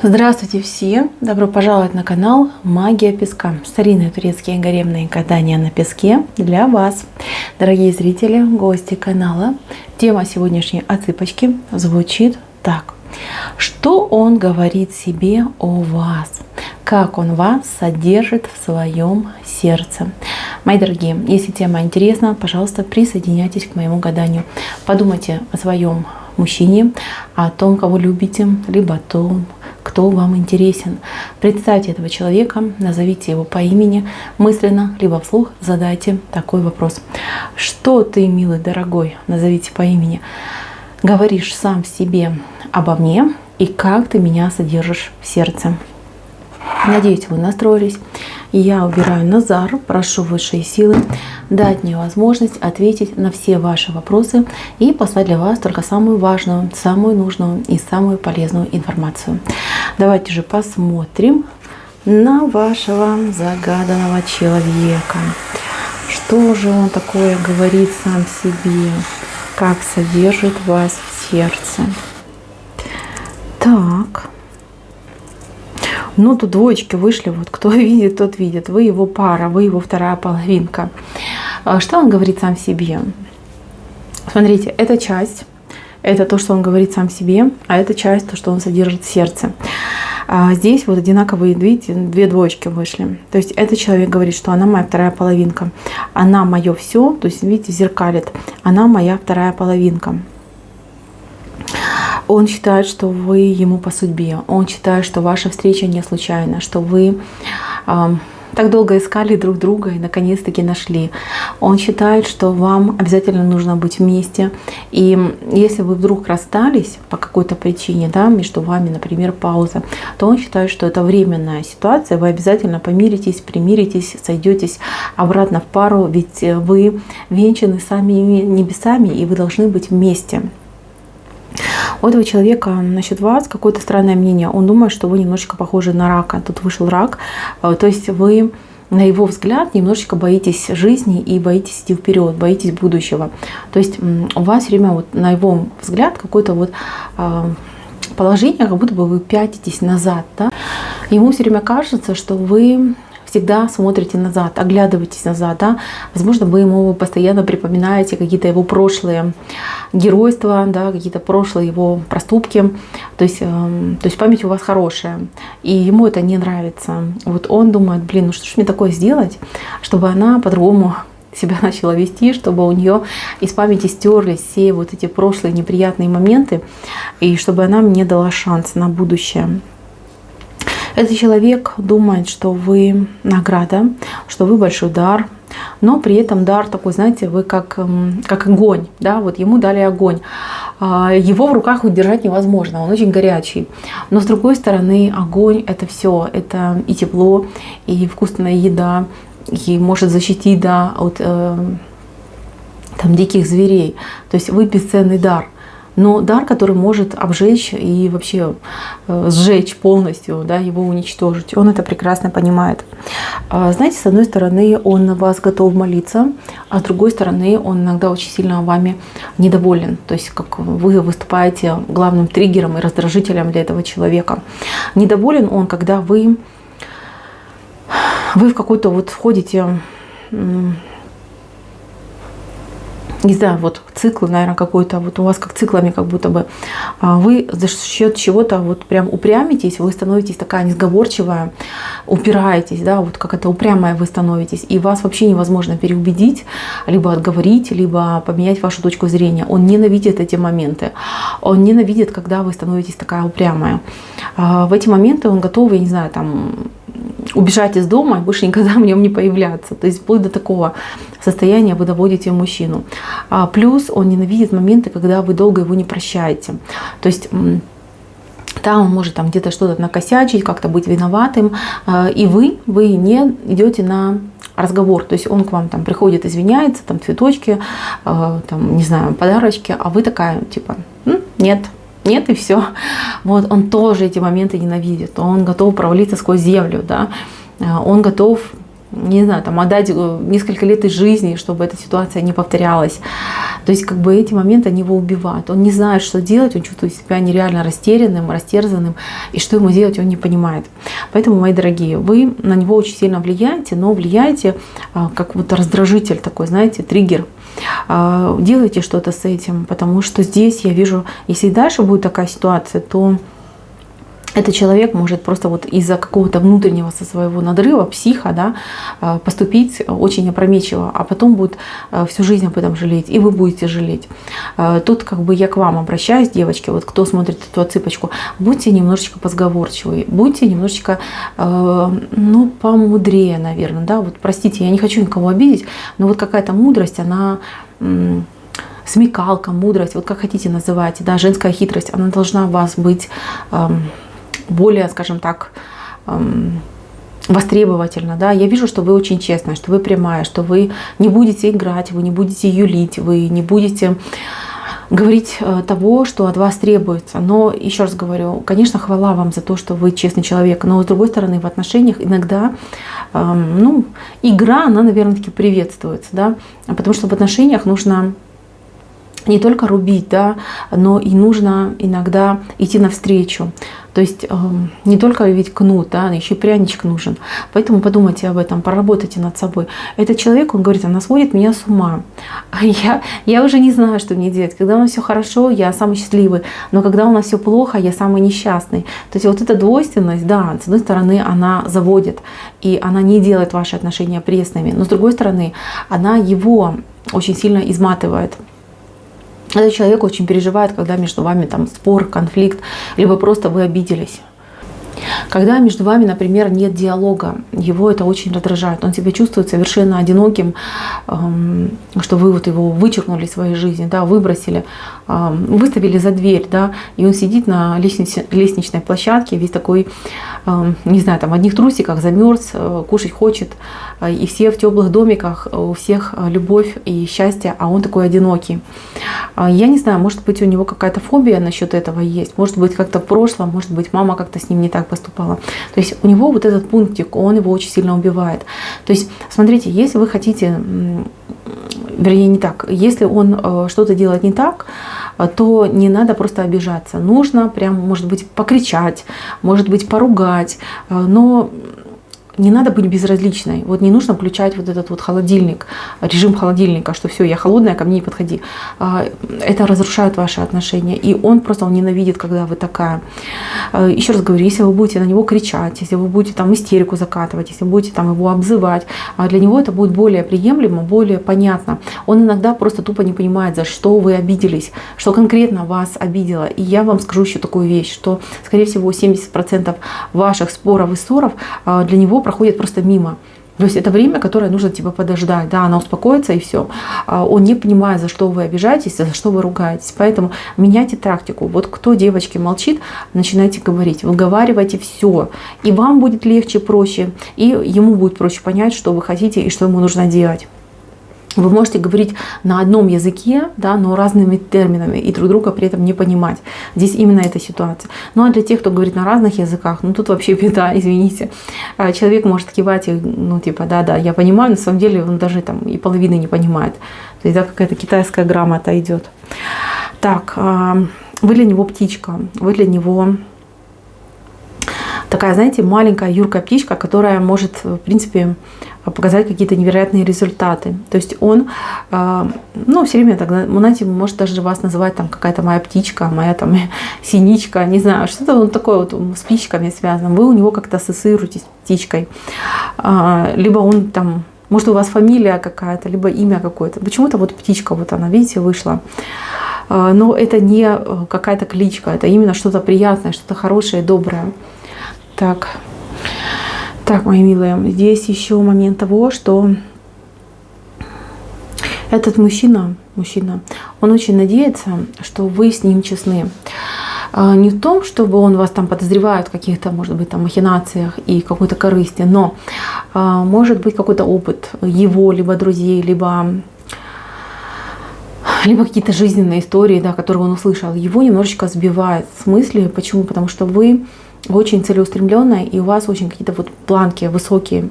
Здравствуйте все! Добро пожаловать на канал Магия Песка. Старинные турецкие гаремные гадания на песке для вас. Дорогие зрители, гости канала, тема сегодняшней отсыпочки звучит так. Что он говорит себе о вас? Как он вас содержит в своем сердце? Мои дорогие, если тема интересна, пожалуйста, присоединяйтесь к моему гаданию. Подумайте о своем мужчине, о том, кого любите, либо о том, кто вам интересен. Представьте этого человека, назовите его по имени мысленно, либо вслух задайте такой вопрос. Что ты, милый, дорогой, назовите по имени, говоришь сам себе обо мне и как ты меня содержишь в сердце? Надеюсь, вы настроились. Я убираю Назар, прошу высшие силы дать мне возможность ответить на все ваши вопросы и послать для вас только самую важную, самую нужную и самую полезную информацию. Давайте же посмотрим на вашего загаданного человека. Что же он такое говорит сам себе, как содержит вас в сердце? Так. Ну, тут двоечки вышли, вот кто видит, тот видит. Вы его пара, вы его вторая половинка. Что он говорит сам себе? Смотрите, эта часть, это то, что он говорит сам себе, а эта часть, то, что он содержит в сердце. Здесь вот одинаковые, видите, две двоечки вышли. То есть этот человек говорит, что она моя вторая половинка. Она мое все, то есть, видите, зеркалит. Она моя вторая половинка. Он считает, что вы ему по судьбе. Он считает, что ваша встреча не случайна, что вы так долго искали друг друга и наконец-таки нашли. Он считает, что вам обязательно нужно быть вместе. И если вы вдруг расстались по какой-то причине, да, между вами, например, пауза, то он считает, что это временная ситуация. Вы обязательно помиритесь, примиритесь, сойдетесь обратно в пару, ведь вы венчаны самими небесами, и вы должны быть вместе. У этого человека насчет вас какое-то странное мнение. Он думает, что вы немножечко похожи на рака. Тут вышел рак. То есть вы, на его взгляд, немножечко боитесь жизни и боитесь идти вперед, боитесь будущего. То есть у вас все время, вот, на его взгляд, какое-то вот положение, как будто бы вы пятитесь назад. Да? Ему все время кажется, что вы всегда смотрите назад, оглядываетесь назад, да? Возможно, вы ему постоянно припоминаете какие-то его прошлые геройства, да, какие-то прошлые его проступки. То есть память у вас хорошая, и ему это не нравится. Вот он думает, блин, ну что ж мне такое сделать, чтобы она по-другому себя начала вести, чтобы у нее из памяти стерлись все вот эти прошлые неприятные моменты, и чтобы она мне дала шанс на будущее. Этот человек думает, что вы награда, что вы большой дар, но при этом дар такой, знаете, вы как огонь, да, вот ему дали огонь. Его в руках удержать невозможно, он очень горячий. Но с другой стороны, огонь — это все, это и тепло, и вкусная еда, и может защитить, да, от там, диких зверей. То есть вы бесценный дар. Но дар, который может обжечь и вообще сжечь полностью, да, его уничтожить. Он это прекрасно понимает. Знаете, с одной стороны, он на вас готов молиться, а с другой стороны, он иногда очень сильно вами недоволен. То есть как вы выступаете главным триггером и раздражителем для этого человека. Недоволен он, когда вы в какой-то вот входите, не знаю, вот цикл, наверное, какой-то, вот у вас как циклами как будто бы, вы за счет чего-то вот прям упрямитесь, вы становитесь такая несговорчивая, упираетесь, да, вот как это упрямая вы становитесь, и вас вообще невозможно переубедить, либо отговорить, либо поменять вашу точку зрения. Он ненавидит эти моменты, он ненавидит, когда вы становитесь такая упрямая. В эти моменты он готов, я не знаю, там, убежать из дома и больше никогда в нем не появляться. То есть вплоть до такого состояния вы доводите мужчину. Плюс он ненавидит моменты, когда вы долго его не прощаете. То есть да, он может там где-то что-то накосячить, как-то быть виноватым, и вы не идете на разговор. То есть он к вам там приходит, извиняется, там цветочки, там, не знаю, подарочки, а вы такая типа нет, и все. Вот он тоже эти моменты ненавидит. Он готов провалиться сквозь землю, да. Он готов не знаю, там отдать несколько лет из жизни, чтобы эта ситуация не повторялась. То есть как бы эти моменты, они его убивают. Он не знает, что делать, он чувствует себя нереально растерянным, растерзанным, и что ему делать, он не понимает. Поэтому, мои дорогие, вы на него очень сильно влияете, но влияете как вот раздражитель такой, знаете, триггер. Делайте что-то с этим, потому что здесь я вижу, если и дальше будет такая ситуация, то этот человек может просто вот из-за какого-то внутреннего со своего надрыва, психа, да, поступить очень опрометчиво, а потом будет всю жизнь об этом жалеть, и вы будете жалеть. Тут как бы я к вам обращаюсь, девочки, вот кто смотрит эту отсыпочку, будьте немножечко позговорчивые, будьте немножечко, ну, помудрее, наверное, да, вот простите, я не хочу никого обидеть, но вот какая-то мудрость, она... смекалка, мудрость, вот как хотите называйте, да, женская хитрость, она должна у вас быть более, скажем так, востребовательна, да. Я вижу, что вы очень честная, что вы прямая, что вы не будете играть, вы не будете юлить, вы не будете говорить того, что от вас требуется. Но еще раз говорю, конечно, хвала вам за то, что вы честный человек, но с другой стороны, в отношениях иногда, ну, игра, она, наверное, таки приветствуется, да, потому что в отношениях нужно не только рубить, да, но и нужно иногда идти навстречу. То есть не только ведь кнут, да, еще и пряничек нужен. Поэтому подумайте об этом, поработайте над собой. Этот человек, он говорит, она сводит меня с ума. Я уже не знаю, что мне делать. Когда у нас все хорошо, я самый счастливый. Но когда у нас все плохо, я самый несчастный. То есть вот эта двойственность, да, с одной стороны, она заводит. И она не делает ваши отношения пресными. Но с другой стороны, она его очень сильно изматывает. Этот человек очень переживает, когда между вами там спор, конфликт, либо просто вы обиделись. Когда между вами, например, нет диалога, его это очень раздражает. Он себя чувствует совершенно одиноким, что вы вот его вычеркнули из своей жизни, да, выбросили, выставили за дверь, да, и он сидит на лестничной площадке, весь такой, не знаю, там в одних трусиках, замерз, кушать хочет, и все в теплых домиках, у всех любовь и счастье, а он такой одинокий. Я не знаю, может быть, у него какая-то фобия насчет этого есть, может быть, как-то в прошлом, может быть, мама как-то с ним не так поступала. То есть у него вот этот пунктик, он его очень сильно убивает. То есть, смотрите, если вы хотите, вернее, не так, если он что-то делает не так, то не надо просто обижаться. Нужно прям, может быть, покричать, может быть, поругать, но не надо быть безразличной. Вот не нужно включать вот этот вот холодильник, режим холодильника, что все, я холодная, ко мне не подходи. Это разрушает ваши отношения. И он ненавидит, когда вы такая. Еще раз говорю, если вы будете на него кричать, если вы будете там истерику закатывать, если вы будете там его обзывать, для него это будет более приемлемо, более понятно. Он иногда просто тупо не понимает, за что вы обиделись, что конкретно вас обидело. И я вам скажу еще такую вещь, что, скорее всего, 70% ваших споров и ссоров для него проходит просто мимо. То есть это время, которое нужно типа подождать, да, она успокоится и все. Он не понимает, за что вы обижаетесь, за что вы ругаетесь. Поэтому меняйте тактику. Вот кто, девочки, молчит, начинайте говорить, выговаривайте все. И вам будет легче, проще, и ему будет проще понять, что вы хотите и что ему нужно делать. Вы можете говорить на одном языке, да, но разными терминами и друг друга при этом не понимать. Здесь именно эта ситуация. Ну а для тех, кто говорит на разных языках, ну тут вообще беда, извините. Человек может кивать и, ну типа, да, я понимаю, на самом деле он даже там и половины не понимает. То есть да, какая-то китайская грамота идет. Так, вы для него птичка, вы для него такая, знаете, маленькая, юркая птичка, которая может, в принципе, показать какие-то невероятные результаты. То есть он, ну, все время тогда, знаете, может даже вас называть там какая-то моя птичка, моя там синичка, не знаю, что-то он такое вот с птичками связано. Вы у него как-то ассоциируетесь с птичкой. Либо он там, может, у вас фамилия какая-то, либо имя какое-то. Почему-то вот птичка, вот она, видите, вышла. Но это не какая-то кличка, это именно что-то приятное, что-то хорошее, доброе. Так, мои милые, здесь еще момент того, что этот мужчина, он очень надеется, что вы с ним честны. Не в том, чтобы он вас там подозревает в каких-то, может быть, там махинациях и какой-то корысти, но может быть какой-то опыт его, либо друзей, либо какие-то жизненные истории, да, которые он услышал, его немножечко сбивает с мысли. Почему? Потому что вы очень целеустремленная, и у вас очень какие-то вот планки высокие.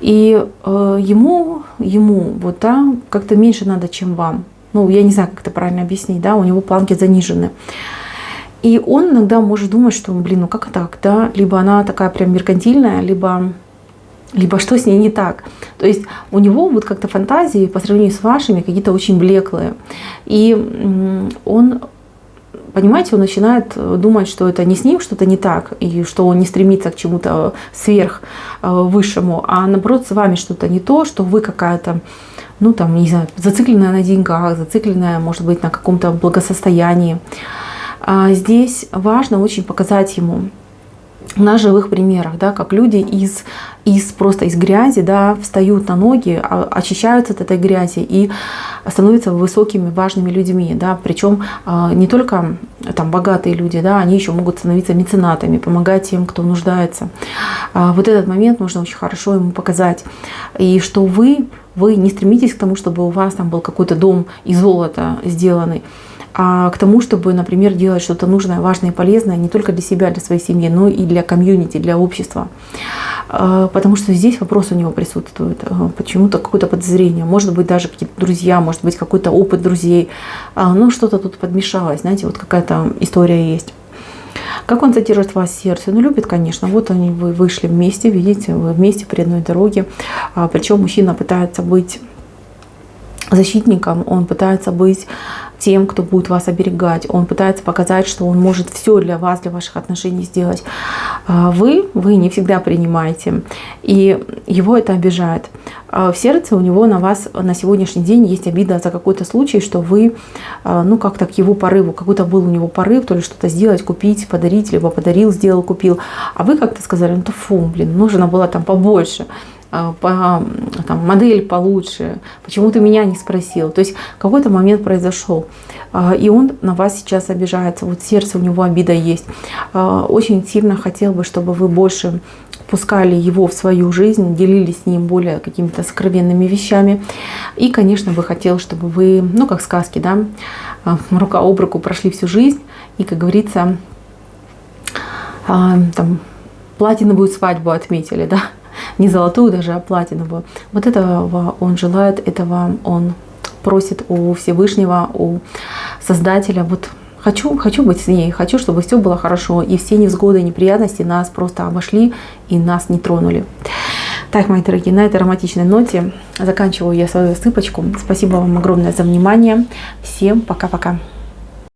И ему вот, да, как-то меньше надо, чем вам. Ну, я не знаю, как это правильно объяснить, да, у него планки занижены. И он иногда может думать, что, блин, ну как так, да, либо она такая прям меркантильная, либо что с ней не так. То есть у него вот как-то фантазии по сравнению с вашими какие-то очень блеклые. И он, понимаете, он начинает думать, что это не с ним что-то не так, и что он не стремится к чему-то сверх высшему, а наоборот с вами что-то не то, что вы какая-то, ну там, не знаю, зацикленная на деньгах, зацикленная, может быть, на каком-то благосостоянии. А здесь важно очень показать ему на живых примерах, да, как люди просто из грязи, да, встают на ноги, очищаются от этой грязи и становятся высокими, важными людьми, да, причем не только там богатые люди, да, они еще могут становиться меценатами, помогать тем, кто нуждается. Вот этот момент нужно очень хорошо ему показать, и что вы не стремитесь к тому, чтобы у вас там был какой-то дом из золота сделанный, а к тому, чтобы, например, делать что-то нужное, важное и полезное не только для себя, для своей семьи, но и для комьюнити, для общества. Потому что здесь вопрос у него присутствует. Почему-то какое-то подозрение. Может быть, даже какие-то друзья, может быть, какой-то опыт друзей. Но что-то тут подмешалось. Знаете, вот какая-то история есть. Как он содержит вас в сердце? Ну, любит, конечно. Вот они, вы вышли вместе, видите, вы вместе при одной дороге. Причем мужчина пытается быть защитником, он пытается быть тем, кто будет вас оберегать. Он пытается показать, что он может все для вас, для ваших отношений сделать. Вы не всегда принимаете. И его это обижает. В сердце у него на вас на сегодняшний день есть обида за какой-то случай, что вы, ну как-то к его порыву, какой-то был у него порыв, то ли что-то сделать, купить, подарить, либо подарил, сделал, купил. А вы как-то сказали, ну то фу, блин, нужно было там побольше. Там, модель получше, почему ты меня не спросил. То есть какой-то момент произошел, и он на вас сейчас обижается. Вот в сердце у него обида есть. Очень сильно хотел бы, чтобы вы больше пускали его в свою жизнь, делились с ним более какими-то сокровенными вещами. И, конечно, бы хотел, чтобы вы, ну как сказки, да, рука об руку прошли всю жизнь и, как говорится, там, платиновую свадьбу отметили, да. Не золотую даже, а платиновую. Вот этого он желает, этого он просит у Всевышнего, у Создателя. Вот хочу быть с ней, хочу, чтобы все было хорошо, и все невзгоды, неприятности нас просто обошли и нас не тронули. Так, мои дорогие, на этой романтичной ноте заканчиваю я свою сыпочку. Спасибо вам огромное за внимание. Всем пока-пока.